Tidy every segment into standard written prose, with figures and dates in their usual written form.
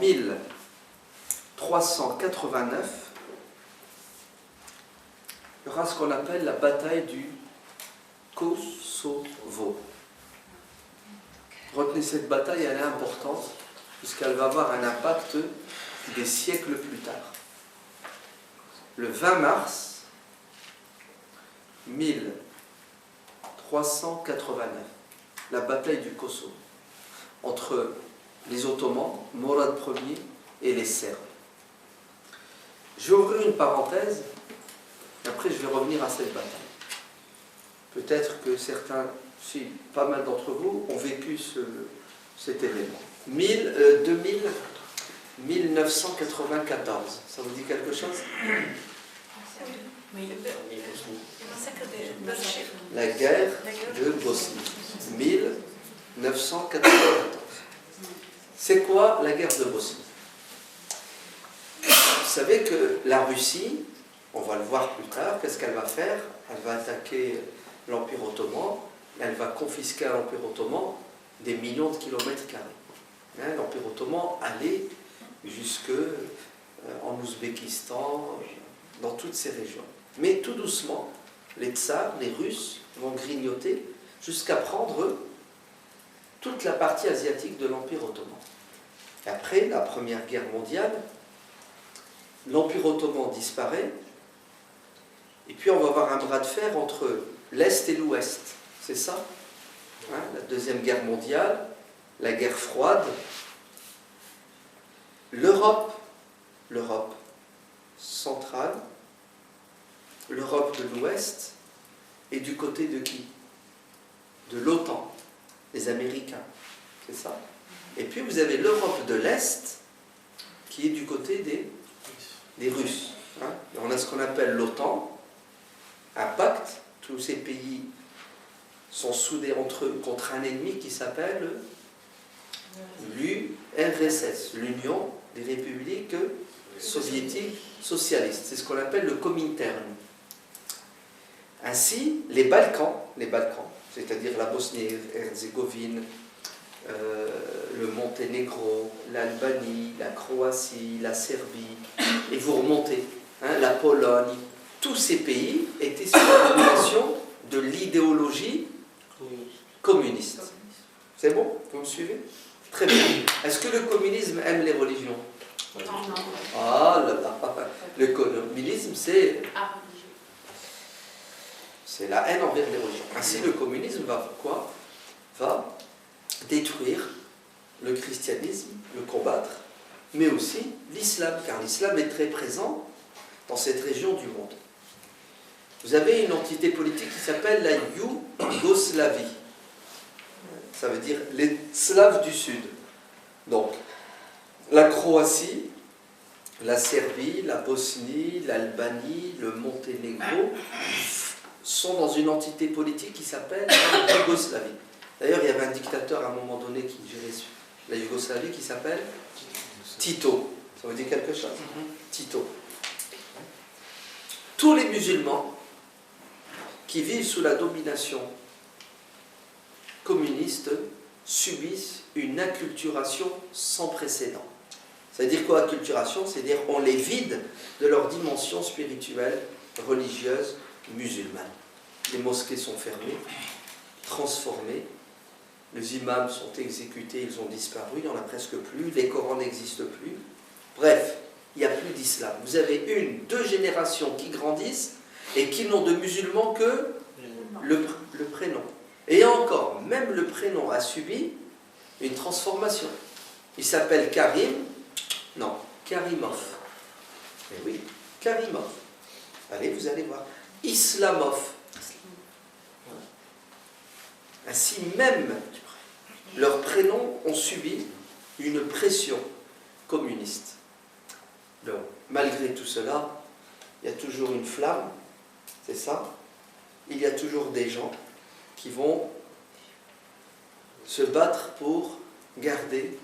1389, il y aura ce qu'on appelle la bataille du Kosovo. Retenez cette bataille, elle est importante, puisqu'elle va avoir un impact des siècles plus tard. Le 20 mars 1389, la bataille du Kosovo, entre les Ottomans, Mourad Ier et les Serbes. Je vais ouvrir une parenthèse, et après je vais revenir à cette bataille. Peut-être que certains, si pas mal d'entre vous, ont vécu cet événement. 1994, ça vous dit quelque chose? La guerre de Bosnie, 1994. C'est quoi la guerre de Bosnie? Vous savez que la Russie, on va le voir plus tard, qu'est-ce qu'elle va faire? Elle va attaquer l'Empire ottoman, elle va confisquer à l'Empire ottoman des millions de kilomètres carrés. L'Empire ottoman allait jusque en Ouzbékistan, dans toutes ces régions. Mais tout doucement, les tsars, les Russes, vont grignoter jusqu'à prendre toute la partie asiatique de l'Empire ottoman. Et après la Première Guerre mondiale, l'Empire ottoman disparaît, et puis on va avoir un bras de fer entre l'Est et l'Ouest. C'est ça, la Deuxième Guerre mondiale, la guerre froide, l'Europe centrale, l'Europe de l'Ouest, et du côté de qui? De l'OTAN, les Américains, c'est ça. Et puis vous avez l'Europe de l'Est, qui est du côté des Russes. On a ce qu'on appelle l'OTAN, un pacte, tous ces pays sont soudés entre eux contre un ennemi qui s'appelle l'URSS, l'Union des républiques soviétiques socialistes. C'est ce qu'on appelle le Comintern. Ainsi, les Balkans, c'est-à-dire la Bosnie-Herzégovine, le Monténégro, l'Albanie, la Croatie, la Serbie, et vous remontez, la Pologne, tous ces pays étaient sous la domination de l'idéologie communiste. C'est bon? Vous me suivez? Très bien. Est-ce que le communisme aime les religions? Non. Ah là là. Le communisme, c'est la haine envers les religions. Ainsi, le communisme va quoi? Va détruire le christianisme, le combattre, mais aussi l'islam, car l'islam est très présent dans cette région du monde. Vous avez une entité politique qui s'appelle la Yougoslavie. Ça veut dire les Slaves du Sud. Donc, la Croatie, la Serbie, la Bosnie, l'Albanie, le Monténégro sont dans une entité politique qui s'appelle la Yougoslavie. D'ailleurs, il y avait un dictateur à un moment donné qui gérait la Yougoslavie qui s'appelle Tito. Ça vous dit quelque chose? Tito. Tous les musulmans qui vivent sous la domination communiste subissent une acculturation sans précédent. C'est-à-dire quoi, acculturation? C'est-à-dire on les vide de leur dimension spirituelle, religieuse, musulmane. Les mosquées sont fermées, transformées, les imams sont exécutés, ils ont disparu, il n'y en a presque plus, les Corans n'existent plus. Bref, il n'y a plus d'islam. Vous avez 2 générations qui grandissent et qui n'ont de musulmans que le prénom. Et encore, même le prénom a subi une transformation. Il s'appelle Karim, non, Karimov. Eh oui, Karimov. Allez, vous allez voir. Islamov. Ainsi, même leurs prénoms ont subi une pression communiste. Donc, malgré tout cela, il y a toujours une flamme, c'est ça? Il y a toujours des gens qui vont se battre pour garder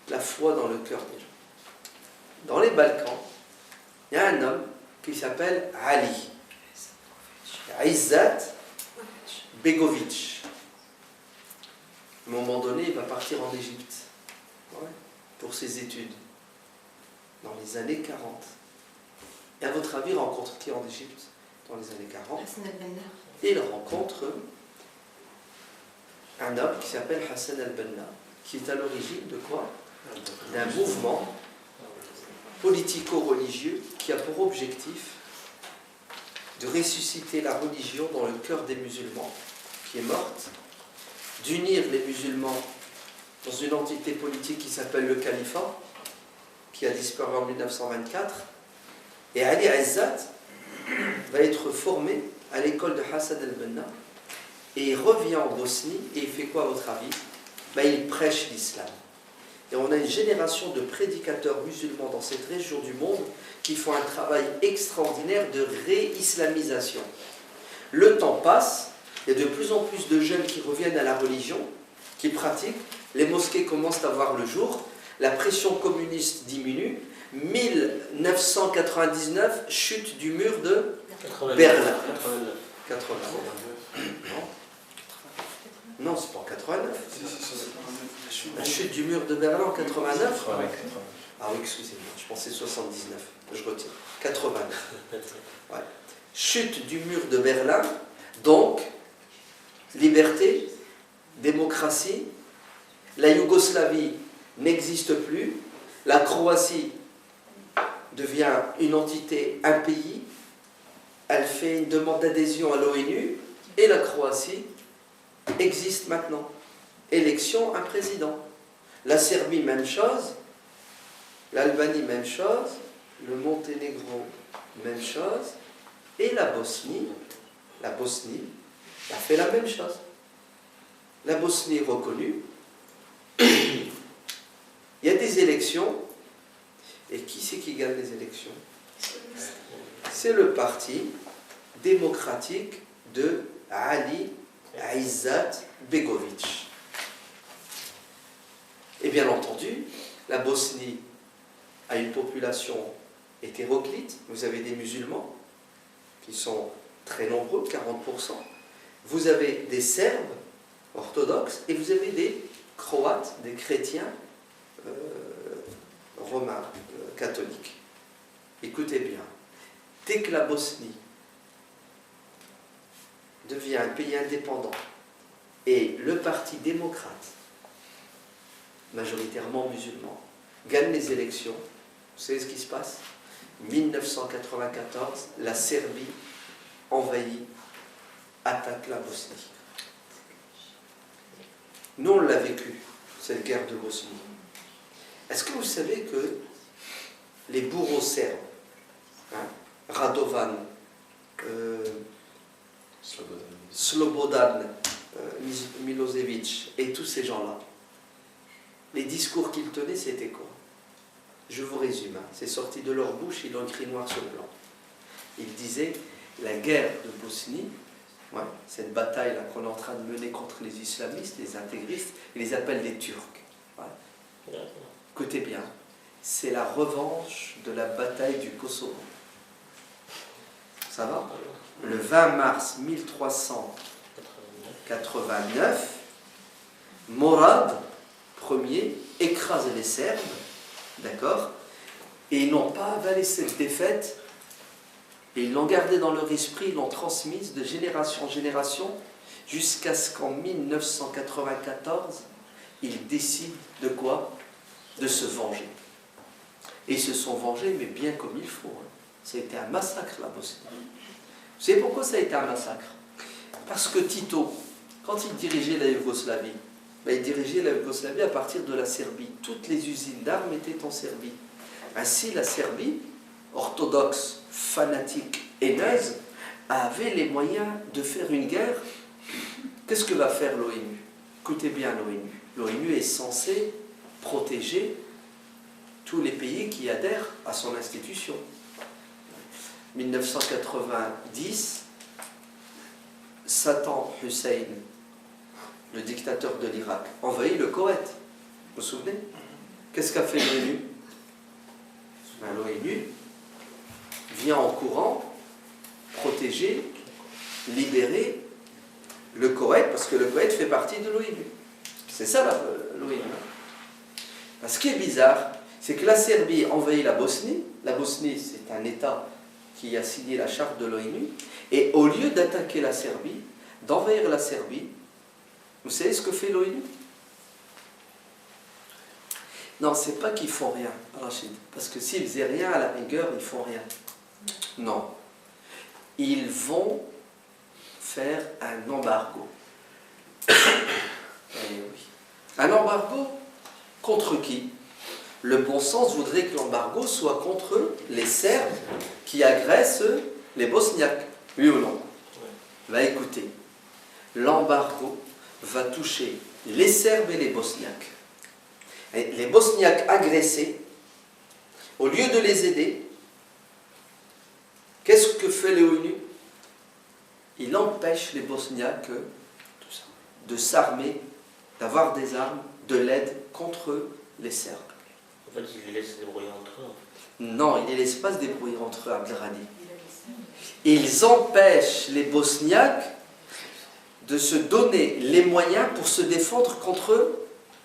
la foi dans le cœur des gens. Dans les Balkans, il y a un homme qui s'appelle Ali. Izzat Begovic. À un moment donné, il va partir en Égypte. Ouais. pour ses études dans les années 40. Et à votre avis, il rencontre qui en Égypte dans les années 40? Hassan al-Banna. Et il rencontre un homme qui s'appelle Hassan al-Banna, qui est à l'origine de quoi? D'un mouvement politico-religieux qui a pour objectif de ressusciter la religion dans le cœur des musulmans, qui est morte, d'unir les musulmans dans une entité politique qui s'appelle le califat, qui a disparu en 1924, et Ali Azzat va être formé à l'école de Hassan al-Banna, et il revient en Bosnie, et il fait quoi à votre avis? Il prêche l'islam. Et on a une génération de prédicateurs musulmans dans cette région du monde qui font un travail extraordinaire de réislamisation. Le temps passe, il y a de plus en plus de jeunes qui reviennent à la religion, qui pratiquent, les mosquées commencent à voir le jour, la pression communiste diminue, 1999, chute du mur de Berlin. 89. Non, c'est pas en 89. La chute du mur de Berlin en 89. Ah oui, excusez-moi, je pensais 79. Je retire. 89. Ouais. Chute du mur de Berlin, donc liberté, démocratie, la Yougoslavie n'existe plus, la Croatie devient une entité, un pays, elle fait une demande d'adhésion à l'ONU et la Croatie existe maintenant. Élection, un président. La Serbie, même chose. L'Albanie, même chose. Le Monténégro, même chose. Et la Bosnie a fait la même chose. La Bosnie est reconnue. Il y a des élections. Et qui c'est qui gagne les élections? C'est le parti démocratique de Ali Aizat Begovic. Et bien entendu, la Bosnie a une population hétéroclite. Vous avez des musulmans qui sont très nombreux, 40%. Vous avez des Serbes orthodoxes et vous avez des Croates, des chrétiens romains, catholiques. Écoutez bien, dès que la Bosnie devient un pays indépendant et le parti démocrate, majoritairement musulman, gagne les élections, vous savez ce qui se passe? 1994, la Serbie envahit, attaque la Bosnie. Nous, on l'a vécu, cette guerre de Bosnie. Est-ce que vous savez que les bourreaux serbes, Radovan, Slobodan Milosevic et tous ces gens-là, les discours qu'ils tenaient, c'était quoi? Je vous résume, c'est sorti de leur bouche, ils l'ont écrit noir sur blanc. Ils disaient, la guerre de Bosnie, cette bataille-là qu'on est en train de mener contre les islamistes, les intégristes, ils les appellent les Turcs. Écoutez bien, c'est la revanche de la bataille du Kosovo. Ça va? Le 20 mars 1389, Morad Ier écrase les Serbes, d'accord? Et ils n'ont pas avalé cette défaite, et ils l'ont gardée dans leur esprit, ils l'ont transmise de génération en génération, jusqu'à ce qu'en 1994, ils décident de quoi? De se venger. Et ils se sont vengés, mais bien comme il faut. Ça a été un massacre, la Bosnie. Vous savez pourquoi ça a été un massacre? Parce que Tito, quand il dirigeait la Yougoslavie, il dirigeait la Yougoslavie à partir de la Serbie. Toutes les usines d'armes étaient en Serbie. Ainsi, la Serbie, orthodoxe, fanatique, haineuse, avait les moyens de faire une guerre. Qu'est-ce que va faire l'ONU? Écoutez bien l'ONU. L'ONU est censée protéger tous les pays qui adhèrent à son institution. 1990, Saddam Hussein, le dictateur de l'Irak, envahit le Koweït. Vous vous souvenez? Qu'est-ce qu'a fait l'ONU? L'ONU vient en courant protéger, libérer le Koweït, parce que le Koweït fait partie de l'ONU. C'est ça l'ONU. Ce qui est bizarre, c'est que la Serbie envahit la Bosnie. La Bosnie, c'est un État qui a signé la charte de l'ONU. Et au lieu d'attaquer la Serbie, d'envahir la Serbie, vous savez ce que fait l'ONU? Non, c'est pas qu'ils font rien, Rachid. Parce que s'ils faisaient rien, à la rigueur, ils font rien. Non. Ils vont faire un embargo. Eh oui. Un embargo contre qui? Le bon sens voudrait que l'embargo soit contre les Serbes qui agressent les Bosniaques. Oui ou non? Va écouter. L'embargo va toucher les Serbes et les Bosniaques. Et les Bosniaques agressés, au lieu de les aider, qu'est-ce que fait l'ONU? Il empêche les Bosniaques de s'armer, d'avoir des armes, de l'aide contre les Serbes. En fait, ils les laissent se débrouiller entre eux. Non, ils ne les laissent pas se débrouiller entre eux, Abdelrani. Ils empêchent les Bosniaques de se donner les moyens pour se défendre contre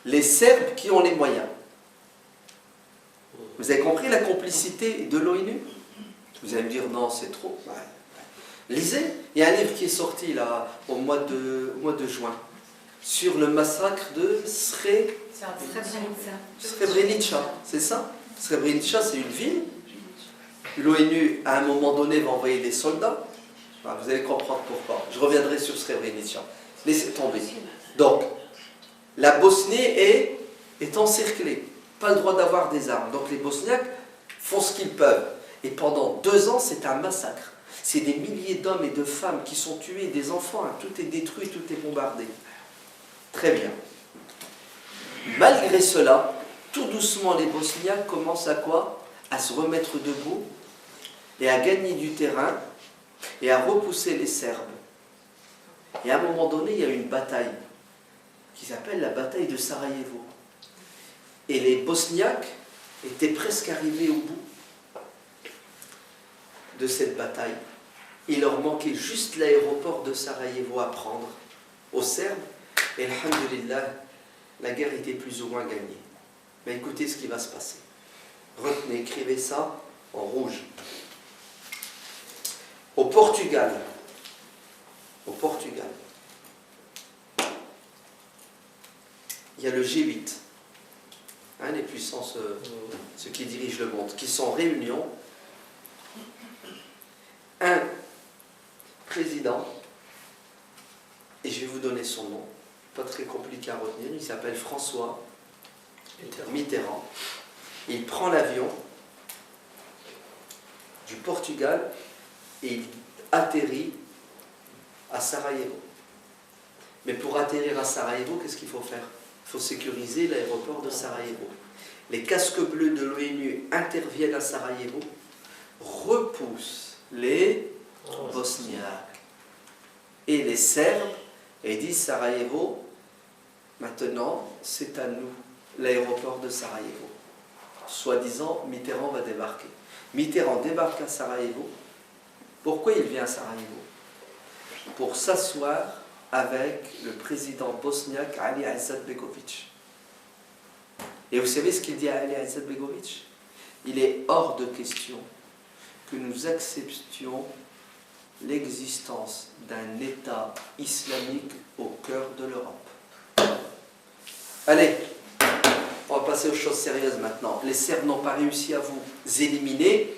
les Serbes qui ont les moyens. Vous avez compris la complicité de l'ONU? Vous allez me dire, non, c'est trop. Ouais. Lisez, il y a un livre qui est sorti là, au mois de juin, sur le massacre de Srebrenica, c'est ça? Srebrenica, c'est une ville. L'ONU, à un moment donné, va envoyer des soldats. Enfin, vous allez comprendre pourquoi. Je reviendrai sur Srebrenica. Laissez tomber. Donc, la Bosnie est encerclée. Pas le droit d'avoir des armes. Donc les Bosniaques font ce qu'ils peuvent. Et pendant 2 ans, c'est un massacre. C'est des milliers d'hommes et de femmes qui sont tués, des enfants. Hein. Tout est détruit, tout est bombardé. Très bien. Malgré cela, tout doucement, les Bosniaques commencent à quoi? À se remettre debout et à gagner du terrain et à repousser les Serbes. Et à un moment donné, il y a une bataille qui s'appelle la bataille de Sarajevo. Et les Bosniaques étaient presque arrivés au bout de cette bataille. Il leur manquait juste l'aéroport de Sarajevo à prendre aux Serbes. Et alhamdulillah, la guerre était plus ou moins gagnée. Mais écoutez ce qui va se passer. Retenez, écrivez ça en rouge. Au Portugal, il y a le G8, hein, les puissances, ceux qui dirigent le monde, qui sont en réunion. Un président, et je vais vous donner son nom, pas très compliqué à retenir, il s'appelle François Mitterrand. Il prend l'avion du Portugal et il atterrit à Sarajevo. Mais pour atterrir à Sarajevo, qu'est-ce qu'il faut faire? Il faut sécuriser l'aéroport de Sarajevo. Les casques bleus de l'ONU interviennent à Sarajevo, repoussent les Bosniaques et les Serbes et disent Sarajevo, maintenant c'est à nous, l'aéroport de Sarajevo. Soi-disant, Mitterrand va débarquer. Mitterrand débarque à Sarajevo. Pourquoi il vient à Sarajevo? Pour s'asseoir avec le président bosniaque Ali Izetbegović. Et vous savez ce qu'il dit à Ali Izetbegović? Il est hors de question que nous acceptions l'existence d'un État islamique au cœur de l'Europe. Allez, on va passer aux choses sérieuses maintenant. Les Serbes n'ont pas réussi à vous éliminer.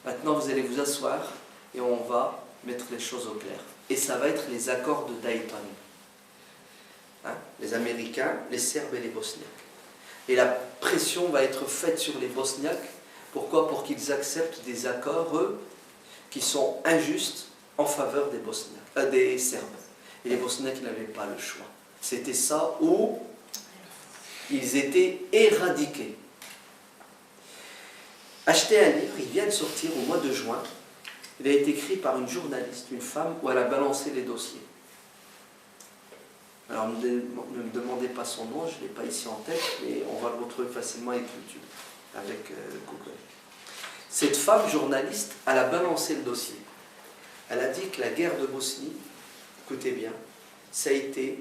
Maintenant, vous allez vous asseoir et on va mettre les choses au clair. Et ça va être les accords de Dayton. Hein? Les Américains, les Serbes et les Bosniaques. Et la pression va être faite sur les Bosniaques. Pourquoi? Pour qu'ils acceptent des accords, qui sont injustes en faveur des Serbes. Et les Bosniaques n'avaient pas le choix. C'était ça où ils étaient éradiqués. Achetez un livre, il vient de sortir au mois de juin. Il a été écrit par une journaliste, une femme, où elle a balancé les dossiers. Alors ne me demandez pas son nom, je ne l'ai pas ici en tête, mais on va le retrouver facilement avec YouTube, avec Google. Cette femme journaliste, elle a balancé le dossier. Elle a dit que la guerre de Bosnie, écoutez bien, ça a été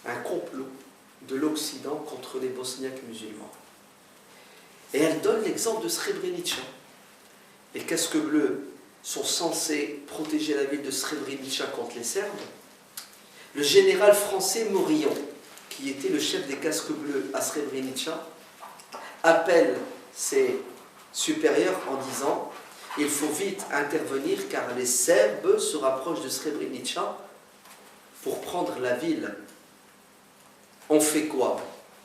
un complot de l'Occident contre les Bosniaques musulmans. Et elle donne l'exemple de Srebrenica. Les casques bleus sont censés protéger la ville de Srebrenica contre les Serbes. Le général français Morillon, qui était le chef des casques bleus à Srebrenica, appelle ses supérieurs en disant « Il faut vite intervenir car les Serbes se rapprochent de Srebrenica pour prendre la ville. » On fait quoi?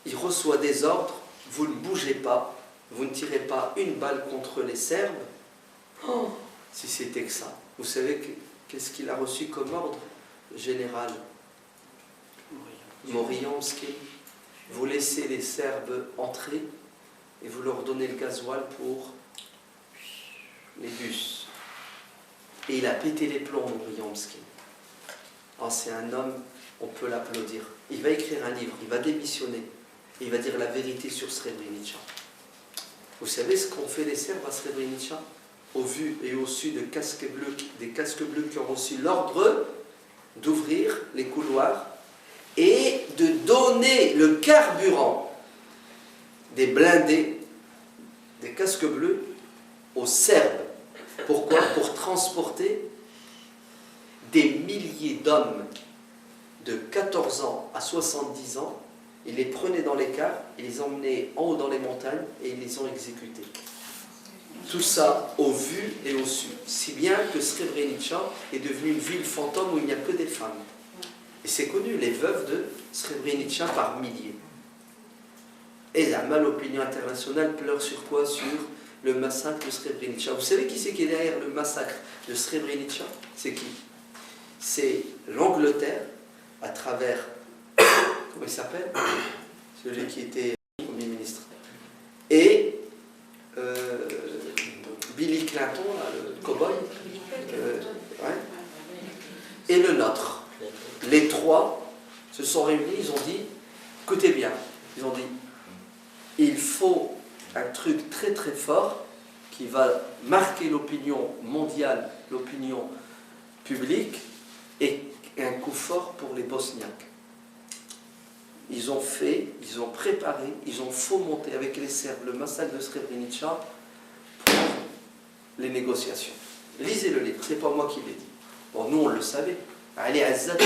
Il reçoit des ordres, vous ne bougez pas, vous ne tirez pas une balle contre les Serbes. Oh, si c'était que ça. Vous savez qu'est-ce qu'il a reçu comme ordre, le général Moriomski? Vous laissez les Serbes entrer et vous leur donnez le gasoil pour les bus. Et il a pété les plombs, Moriomski. Oh, c'est un homme, on peut l'applaudir. Il va écrire un livre, il va démissionner. Et il va dire la vérité sur Srebrenica. Vous savez ce qu'ont fait les Serbes à Srebrenica? Au vu et au su de casques bleus, des casques bleus qui ont reçu l'ordre d'ouvrir les couloirs et de donner le carburant des blindés, des casques bleus, aux Serbes. Pourquoi? Pour transporter des milliers d'hommes de 14 ans à 70 ans. Ils les prenaient dans les cars, ils les emmenaient en haut dans les montagnes et ils les ont exécutés. Tout ça au vu et au su. Si bien que Srebrenica est devenue une ville fantôme où il n'y a que des femmes. Et c'est connu, les veuves de Srebrenica par milliers. Et la mal-opinion internationale pleure sur quoi? Sur le massacre de Srebrenica. Vous savez qui c'est qui est derrière le massacre de Srebrenica? C'est qui? C'est l'Angleterre, à travers, comment il s'appelle? Celui qui était Premier ministre. Et Billy Clinton, là, le cow-boy, ouais, et le nôtre. Les trois se sont réunis, ils ont dit, écoutez bien, ils ont dit, il faut un truc très très fort qui va marquer l'opinion mondiale, l'opinion publique, et un coup fort pour les Bosniaques. Ils ont fait, ils ont préparé, ils ont fomenté avec les Serbes le massacre de Srebrenica pour les négociations. Lisez le livre, c'est pas moi qui l'ai dit. Bon, nous on le savait. Ali Azzad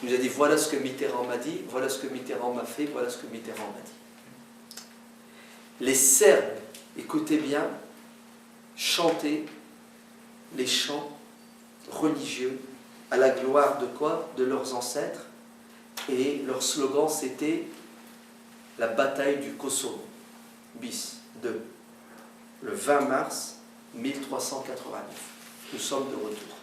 nous a dit voilà ce que Mitterrand m'a dit, voilà ce que Mitterrand m'a fait, voilà ce que Mitterrand m'a dit. Les Serbes, écoutez bien, chantaient les chants religieux à la gloire de quoi? De leurs ancêtres. Et leur slogan c'était la bataille du Kosovo, bis 2, le 20 mars 1389. Nous sommes de retour.